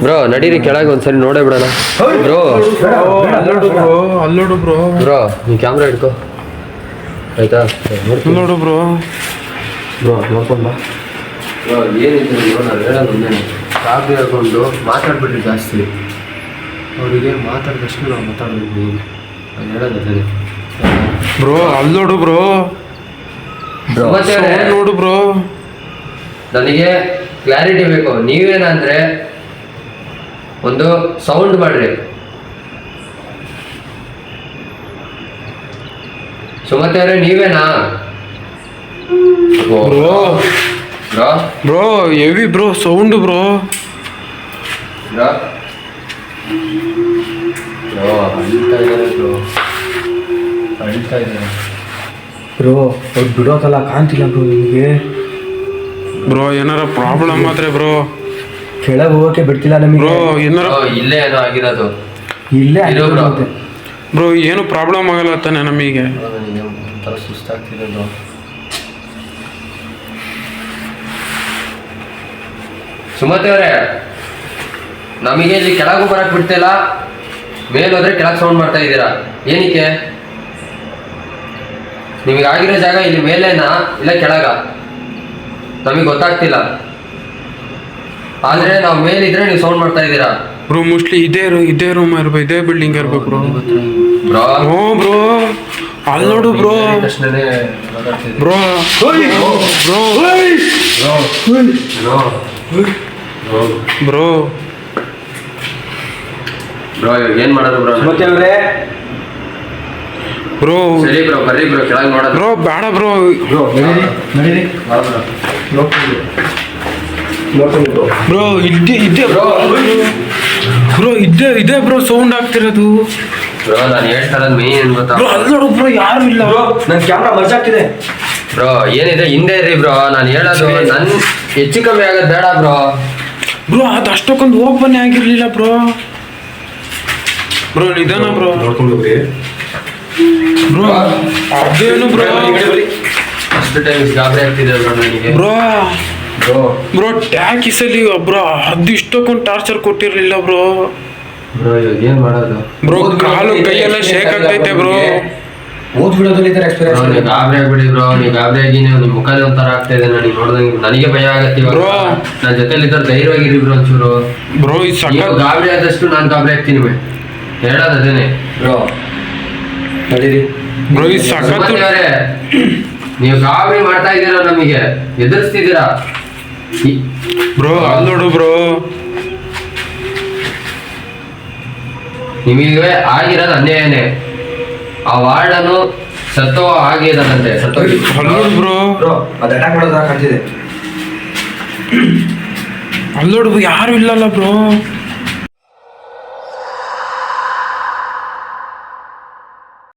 ಬ್ರೋ ನಡೀರಿ ಕೆಳಗೆ ಒಂದ್ಸರಿ ನೋಡೇ ಬಿಡೋಣ ಬ್ರೋ. ಅಲ್ಲೋಡು ಬ್ರೋ. ಬ್ರೋ ನೀವು ಕ್ಯಾಮ್ರಾ ಹಿಡ್ಕೊ ಆಯ್ತಾ? ಅಲ್ಲೋಡು ಬ್ರೋ. ನೋಡ್ಕೊಂಡ್ ಬಾ ಬ್ರೋ. ಏನಿದೆ ಬ್ರೋ, ನಾನು ಹೇಳೋದು ಒಂದೇ, ಗಾಬರಿ ಹಾಕೊಂಡು ಮಾತಾಡ್ಬಿಟ್ರಿ ಜಾಸ್ತಿ. ಅವರಿಗೆ ಮಾತಾಡಿದಷ್ಟು ನಾವು ಮಾತಾಡೋದು, ನಾನು ಹೇಳೋದು ಅದೇ ಬ್ರೋ. ಅಲ್ಲೋಡು ಬ್ರೋ, ನೋಡು ಬ್ರೋ. ನನಗೆ ಕ್ಲಾರಿಟಿ ಬೇಕು. ನೀವೇನಂದ್ರೆ ಒಂದು ಸೌಂಡ್ ಮಾಡ್ರಿ. ಸುಮತಿ ಅವರೇ ನೀವೇನಾ bro? Bro bro heavy bro sound bro. Bro ಅಳ್ತಾ ಇದ್ದಾರೆ ಬ್ರೋ, ಅಳ್ತಾ ಇದ್ದಾರೆ ಬ್ರೋ. ಅವ್ರು ಬಿಡೋಕಲ್ಲ, ಕಾಣ್ತಿಲ್ಲ ಬ್ರೋ ನಿಮಗೆ. ಬ್ರೋ ಏನಾರ ಪ್ರಾಬ್ಲಮ್ ಆದ್ರೆ ಬ್ರೋ, ಕೆಳಗೆ ಹೋಗೋಕೆ ಬಿಡ್ತಿಲ್ಲ ನಮಗೆ ಬ್ರೋ. ಏನಾರ ಇಲ್ಲೇ ಏನೋ ಆಗಿರೋದು, ಇಲ್ಲೇ ಇರೋ ಬ್ರೋ. ಬ್ರೋ ಏನು ಪ್ರಾಬ್ಲಮ್ ಆಗಲ್ಲ ತಾನೆ ನಮಗೆ. ನನಗೆ ಒಂಥರ ಸುಸ್ತಾಗ್ತಿದೆ ಬ್ರೋ. ಸುಮತಿ ಅವರೇ ನಮಗೆ ಇಲ್ಲಿ ಕೆಳಗೂ ಬರಕ್ ಬಿಡ್ತಿಲ್ಲ, ಮೇಲೋದ್ರೆ ಕೆಳಗೆ ಸೌಂಡ್ ಮಾಡ್ತಾ ಇದ್ದೀರಾ, ಏನಕ್ಕೆ? ನಿಮಗೆ ಆಗಿರೋ ಜಾಗ ಇಲ್ಲಿ ಮೇಲೇನಾ ಇಲ್ಲ ಕೆಳಗ ನಮಗೆ ಗೊತ್ತಾಗ್ತಿಲ್ಲ. ಆದ್ರೆ ನಾವು ಮೇಲಿದ್ರೆ ನೀವು ಸೌಂಡ್ ಮಾಡ್ತಾ ಇದ್ದೀರಾ ಬ್ರೋ. ಮೋಸ್ಟ್ಲಿ ಇದೇ ರೂಮ್ ಇರ್ಬೇಕು, ಇದೇ ಬಿಲ್ಡಿಂಗ್ ಇರ್ಬೇಕು ಬ್ರೋ. ಬ್ರೋ ಹ್ಞೂ ಬ್ರೋ. ಅಲ್ಲಿ ನೋಡು bro. Bro bro bro bro ಇವಾಗ ಏನ್ ಮಾಡೋದು ಬ್ರೋ? ಮತ್ತೆ ಅವ್ರೆ ಬ್ರೋ ಸರಿ ಬ್ರೋ, ಬರ್ರಿ ಬ್ರೋ ಕೆಳಗೆ ನೋಡೋದು. ಬ್ರೋ ಬೇಡ ಬ್ರೋ. ಬ್ರೋ ನಡೀರಿ ಬ್ರೋ ಇದ್ದೇ ಬ್ರೋ. ಬ್ರೋ ಇದೇ ಬ್ರೋ ಸೌಂಡ್ ಆಗ್ತಿರೋದು ಬ್ರೋ. ನಾನು ಹೇಳ್ತಾ ಇರೋದು ಮೇನ್ ಏನ್ ಗೊತ್ತಾ ಬ್ರೋ? ಅಲ್ಲಿ ನೋಡು ಬ್ರೋ, ಯಾರು ಇಲ್ಲ ಬ್ರೋ. ನನ್ನ ಕ್ಯಾಮ್ರಾ ಮರ್ಜ್ ಆಗ್ತಿದೆ ಬ್ರೋ. ಏನಿದೆ ಹಿಂದೆ ಇರ್ರಿ ಬ್ರೋ, ನಾನು ಹೇಳೋದು ನನ್ ಹೆಚ್ಚು ಕಮ್ಮಿ ಆಗೋದು ಬೇಡ ಬ್ರೋ. ಬ್ರೋ ಅದು ಅಷ್ಟಕ್ಕೊಂದು ಓಪನ್ ಆಗಿರ್ಲಿಲ್ಲ ಬ್ರೋ. ಬ್ರೋ ನಿಧಾನ ಬ್ರೋ. ನೋಡ್ಕೊಂಡು ಹೋಗ್ರಿ ಬ್ರೋ ಅದೇನು ಬ್ರೋ? ಅಷ್ಟು ಟೈಮ್ ಗಾಬರಿ ಆಗ್ತಿದೆ ಬ್ರೋ ನನಗೆ ಬ್ರೋ ಬ್ರೋ. ಬ್ರೋ ಟ್ಯಾಕಿಸಲ್ಲಿ ಬ್ರೋ ಅದು ಇಷ್ಟಕ್ಕೊಂದು ಟಾರ್ಚರ್ ಕೊಟ್ಟಿರ್ಲಿಲ್ಲ ಬ್ರೋ. ಬ್ರೋ ಇವಾಗ ಏನ್ ಮಾಡೋದು ಬ್ರೋ? ಕಾಲು ಕೈಯೆಲ್ಲ ಶೇಕ್ ಆಗ್ತೈತೆ ಬ್ರೋ. ಓದ್ಬಿಡೋದ್ರಲ್ಲಿ ಈ ಥರ ಬ್ರೋ, ಎಕ್ಸ್ಪೀರಿಯನ್ಸ್ ನೀವು ಗಾಬರಿ ಆಗ್ಬಿಡಿ ಬ್ರೋ. ನೀವು ಗಾಬರಿ ಆಗಿ ನಿಮ್ಮ ಮುಖನೇ ಒಂಥರ ಆಗ್ತಾ ಇದೆ ನನಗೆ ನೋಡಿದಂಗೆ. ನನಗೆ ಭಯ ಆಗತ್ತೆ ಇವಾಗ. ಬ್ರೋ. ನನ್ನ ಜೊತೆಲಿ ಇದ್ದಾರೆ, ಧೈರ್ಯವಾಗಿರಿ ಬ್ರೋ ಒಂಚೂರು. ಬ್ರೋ ಈ ನೀವು ಸಕ್ಕ ಗಾಬರಿ ಆದಷ್ಟು ನಾನು ಗಾಬರಿ ಆಗ್ತೀನಿ ಹೇಳೋದು ಅದೇನೆ ಬ್ರೋ. ನಡೀರಿ ಬ್ರೋ ಈ ಸಖತ್ ಸುಮತಿ ಅವರೇ, ನೀವು ಗಾಬರಿ ಮಾಡ್ತಾ ಇದ್ದೀರಾ, ನಮಗೆ ಎದುರಿಸ್ತಿದ್ದೀರಾ ಬ್ರೋ. ಅಲ್ಲಿ ನೋಡು ಬ್ರೋ. ನಿಮಗೆ ಆಗಿರೋದು ಅನ್ಯಾಯನೇ. ಆ ವಾರ್ಡನು ಸತ್ತೋ ಆಗಿದಾನಂತೆ, ಸತ್ತೋಗಿ. ಅಲ್ಲಿ ನೋಡು ಬ್ರೋ. ಬ್ರೋ ಅದು ಅಟ್ಯಾಕ್ ಮಾಡೋದು ಕಾಣ್ತಿದೆ. ಅಲ್ಲಿ ನೋಡು ಯಾರು ಇಲ್ಲಲ್ಲ ಬ್ರೋ.